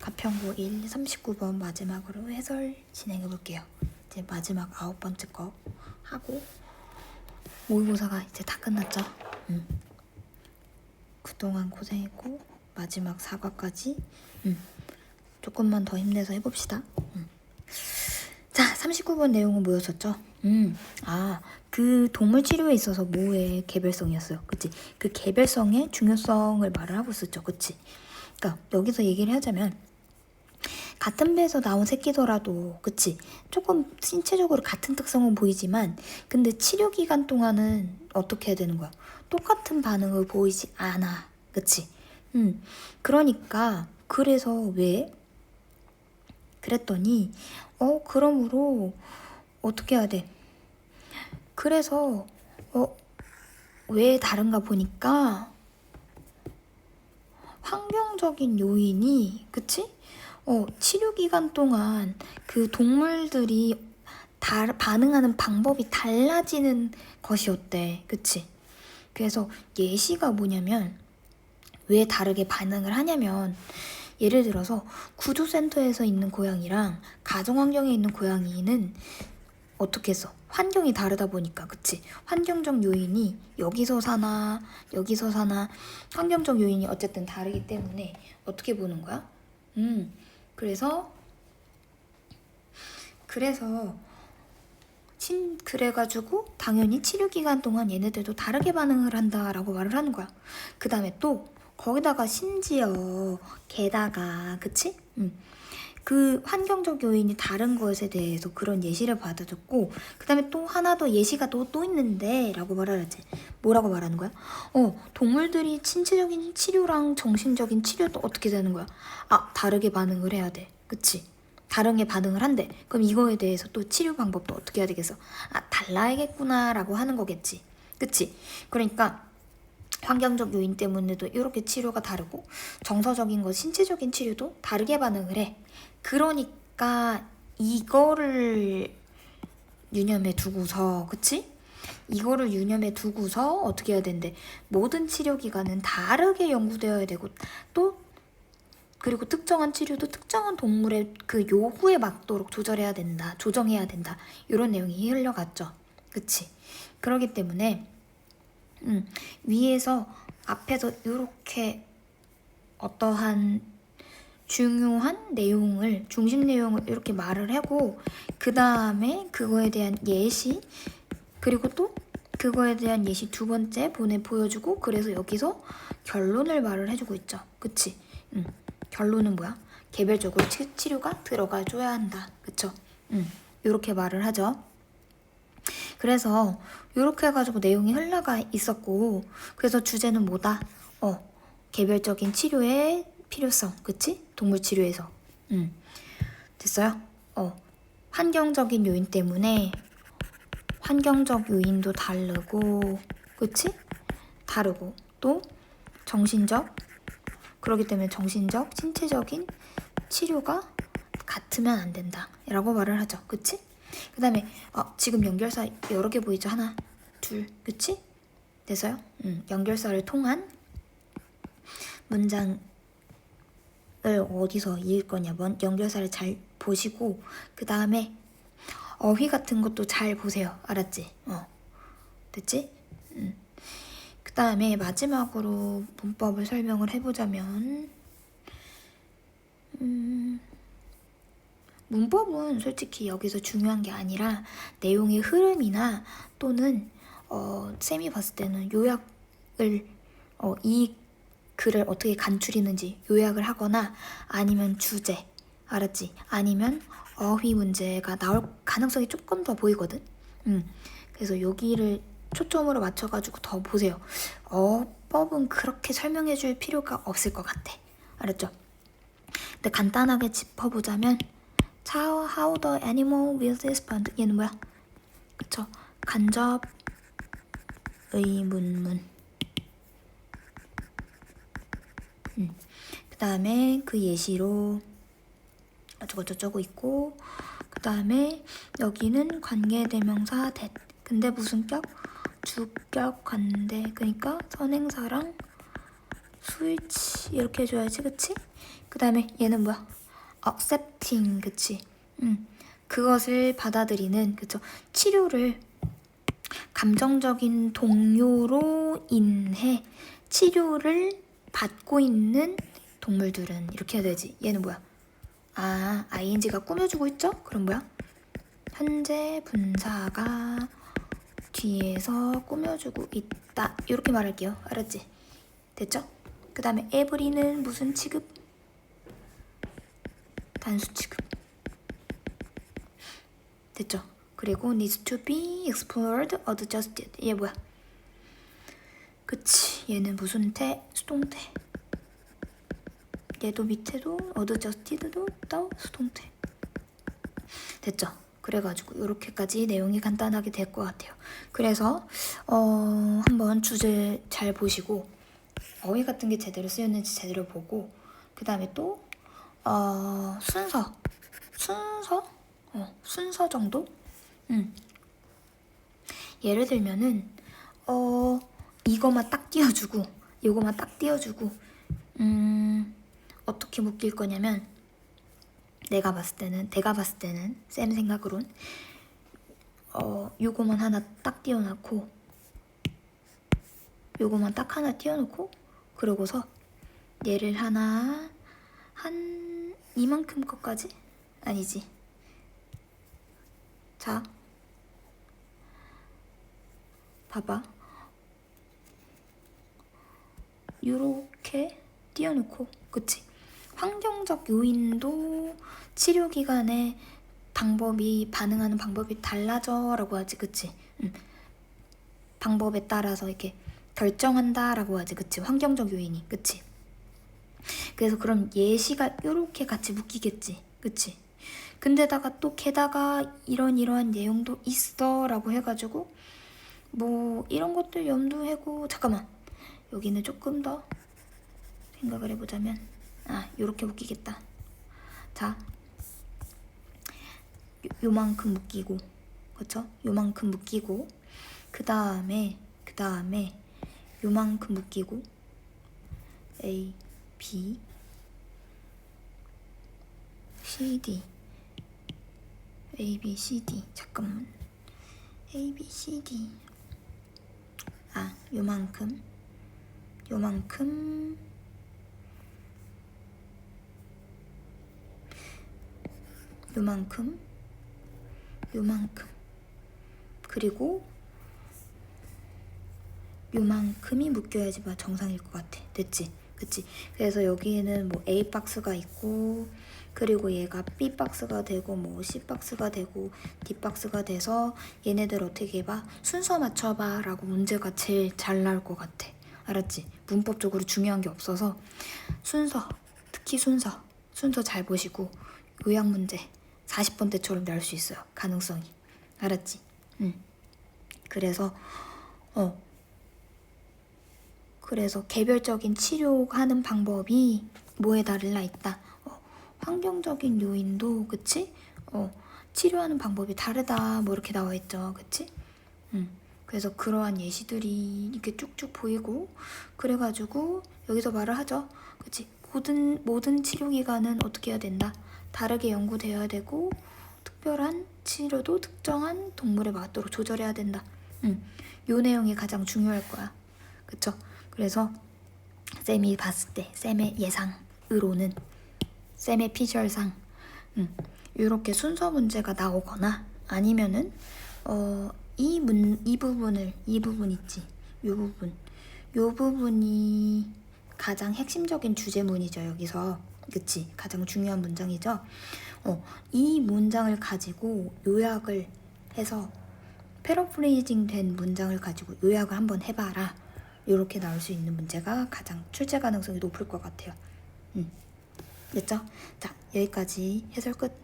가평고 1 39번 마지막으로 해설 진행해 볼게요. 이제 마지막 9번째 거 하고 모의고사가 이제 다 끝났죠. 그동안 고생했고 마지막 사과까지 조금만 더 힘내서 해봅시다. 자, 39번 내용은 뭐였었죠? 그 동물 치료에 있어서 모의 개별성이었어요. 그치? 그 개별성의 중요성을 말을 하고 있었죠. 그치? 그러니까 여기서 얘기를 하자면 같은 배에서 나온 새끼더라도 그치? 조금 신체적으로 같은 특성은 보이지만 근데 치료 기간 동안은 어떻게 해야 되는 거야? 똑같은 반응을 보이지 않아. 그치? 그러니까 그래서 왜? 그랬더니 그러므로 어떻게 해야 돼? 그래서 왜 다른가 보니까 환경적인 요인이 그치? 치료 기간 동안 그 동물들이 반응하는 방법이 달라지는 것이었대. 그치? 그래서 예시가 뭐냐면 왜 다르게 반응을 하냐면 예를 들어서 구조센터에서 있는 고양이랑 가정환경에 있는 고양이는 어떻게 했어? 환경이 다르다 보니까 그치? 환경적 요인이 여기서 사나 여기서 사나 환경적 요인이 어쨌든 다르기 때문에 어떻게 보는 거야? 그래가지고 당연히 치료 기간 동안 얘네들도 다르게 반응을 한다라고 말을 하는 거야. 그 다음에 또 거기다가 심지어 게다가 그치? 그 환경적 요인이 다른 것에 대해서 그런 예시를 받아줬고 그 다음에 또 하나 더 예시가 또 있는데 라고 말을 하지. 뭐라고 말하는 거야? 동물들이 신체적인 치료랑 정신적인 치료도 어떻게 되는 거야? 다르게 반응을 해야 돼. 그치? 다르게 반응을 한대. 그럼 이거에 대해서 또 치료 방법도 어떻게 해야 되겠어? 달라야겠구나 라고 하는 거겠지. 그치? 그러니까 환경적 요인 때문에도 이렇게 치료가 다르고 정서적인 거 신체적인 치료도 다르게 반응을 해. 그러니까 이거를 유념해 두고서 그치? 이거를 유념해 두고서 어떻게 해야 되는데 모든 치료 기간은 다르게 연구되어야 되고 또 그리고 특정한 치료도 특정한 동물의 그 요구에 맞도록 조정해야 된다 이런 내용이 흘러갔죠. 그치? 그러기 때문에 위에서 앞에서 이렇게 어떠한 중요한 내용을 중심 내용을 이렇게 말을 하고 그 다음에 그거에 대한 예시 그리고 또 그거에 대한 예시 두 번째 보여주고 그래서 여기서 결론을 말을 해주고 있죠. 그치? 결론은 뭐야? 개별적으로 치료가 들어가줘야 한다. 그쵸? 이렇게 말을 하죠. 그래서 이렇게 해가지고 내용이 흘러가 있었고 그래서 주제는 뭐다? 개별적인 치료의 필요성. 그치? 동물 치료에서. 됐어요? 환경적인 요인 때문에 환경적 요인도 다르고 그치? 다르고 또 정신적 그렇기 때문에 정신적, 신체적인 치료가 같으면 안 된다 라고 말을 하죠. 그치? 그 다음에 지금 연결사 여러 개 보이죠? 하나, 둘, 그치? 됐어요? 연결사를 통한 문장을 어디서 읽을 거냐면 연결사를 잘 보시고 그 다음에 어휘 같은 것도 잘 보세요. 알았지? 됐지? 그 다음에 마지막으로 문법을 설명을 해보자면 문법은 솔직히 여기서 중요한 게 아니라 내용의 흐름이나 또는 쌤이 봤을 때는 요약을 이 글을 어떻게 간추리는지 요약을 하거나 아니면 주제 알았지? 아니면 어휘 문제가 나올 가능성이 조금 더 보이거든. 그래서 여기를 초점으로 맞춰가지고 더 보세요. 어법은 그렇게 설명해줄 필요가 없을 것 같아. 알았죠? 근데 간단하게 짚어보자면 How the animal will respond 얘는 뭐야? 그쵸? 간접 의문문. 그 다음에 그 예시로 어쩌고저쩌고 있고 그 다음에 여기는 관계대명사 that 근데 무슨 격? 주격 관대 그러니까 선행사랑 스위치 이렇게 해줘야지 그치? 그 다음에 얘는 뭐야? accepting, 그치? 그것을 받아들이는, 그쵸? 치료를 감정적인 동요로 인해 치료를 받고 있는 동물들은 이렇게 해야 되지. 얘는 뭐야? 아, ing가 꾸며주고 있죠? 그럼 뭐야? 현재 분사가 뒤에서 꾸며주고 있다. 이렇게 말할게요. 알았지? 됐죠? 그 다음에 every는 무슨 취급? 단수 취급. 됐죠? 그리고 needs to be explored, adjusted. 얘 뭐야? 그치. 얘는 무슨 태? 수동태. 얘도 밑에도 adjusted도 또 수동태. 됐죠? 그래가지고 이렇게까지 내용이 간단하게 될 것 같아요. 그래서 한번 주제 잘 보시고 어휘 같은 게 제대로 쓰였는지 제대로 보고 그 다음에 또 순서 정도? 예를 들면은 이거만 딱 띄워주고 요거만 딱 띄워주고 어떻게 묶일 거냐면 내가 봤을 때는 쌤 생각으론 요거만 하나 딱 띄워놓고 요거만 딱 하나 띄워놓고 그러고서 얘를 하나 한 이만큼 것까지? 아니지. 자 봐봐. 요렇게 띄워놓고 그치? 환경적 요인도 치료기간에 반응하는 방법이 달라져 라고 하지, 그치? 방법에 따라서 이렇게 결정한다 라고 하지, 그치? 환경적 요인이, 그치? 그래서 그럼 예시가 요렇게 같이 묶이겠지, 그치? 근데다가 또 게다가 이러한 내용도 있어 라고 해가지고 뭐 이런 것들 염두해고 잠깐만 여기는 조금 더 생각을 해보자면 요렇게 묶이겠다. 자 요만큼 묶이고 그쵸? 요만큼 묶이고 그 다음에 요만큼 묶이고 A, B, C, D A, B, C, D 잠깐만 A, B, C, D 요만큼 그리고 요만큼이 묶여야지 정상일 것 같아. 됐지? 그치? 그래서 여기에는 뭐 A 박스가 있고 그리고 얘가 B 박스가 되고 뭐 C 박스가 되고 D 박스가 돼서 얘네들 어떻게 해봐? 순서 맞춰봐 라고 문제가 제일 잘 나올 것 같아. 알았지? 문법적으로 중요한 게 없어서 특히 순서 잘 보시고 요약 문제 40번대처럼 나올 수 있어요. 가능성이. 알았지? 그래서 개별적인 치료하는 방법이 뭐에 달라 있다. 환경적인 요인도 그치? 치료하는 방법이 다르다 뭐 이렇게 나와 있죠. 그치? 그래서 그러한 예시들이 이렇게 쭉쭉 보이고 그래가지고 여기서 말을 하죠. 그치? 모든 치료기관은 어떻게 해야 된다? 다르게 연구되어야 되고 특별한 치료도 특정한 동물에 맞도록 조절해야 된다. 요 내용이 가장 중요할 거야. 그쵸? 그래서 쌤이 봤을 때 쌤의 예상으로는 쌤의 피셜상 이렇게 순서 문제가 나오거나 아니면은 이 부분 있지. 요 부분이 가장 핵심적인 주제문이죠. 여기서 그치? 가장 중요한 문장이죠. 이 문장을 가지고 요약을 해서 패러프레이징 된 문장을 가지고 요약을 한번 해봐라. 이렇게 나올 수 있는 문제가 가장 출제 가능성이 높을 것 같아요. 됐죠? 자, 여기까지 해설 끝.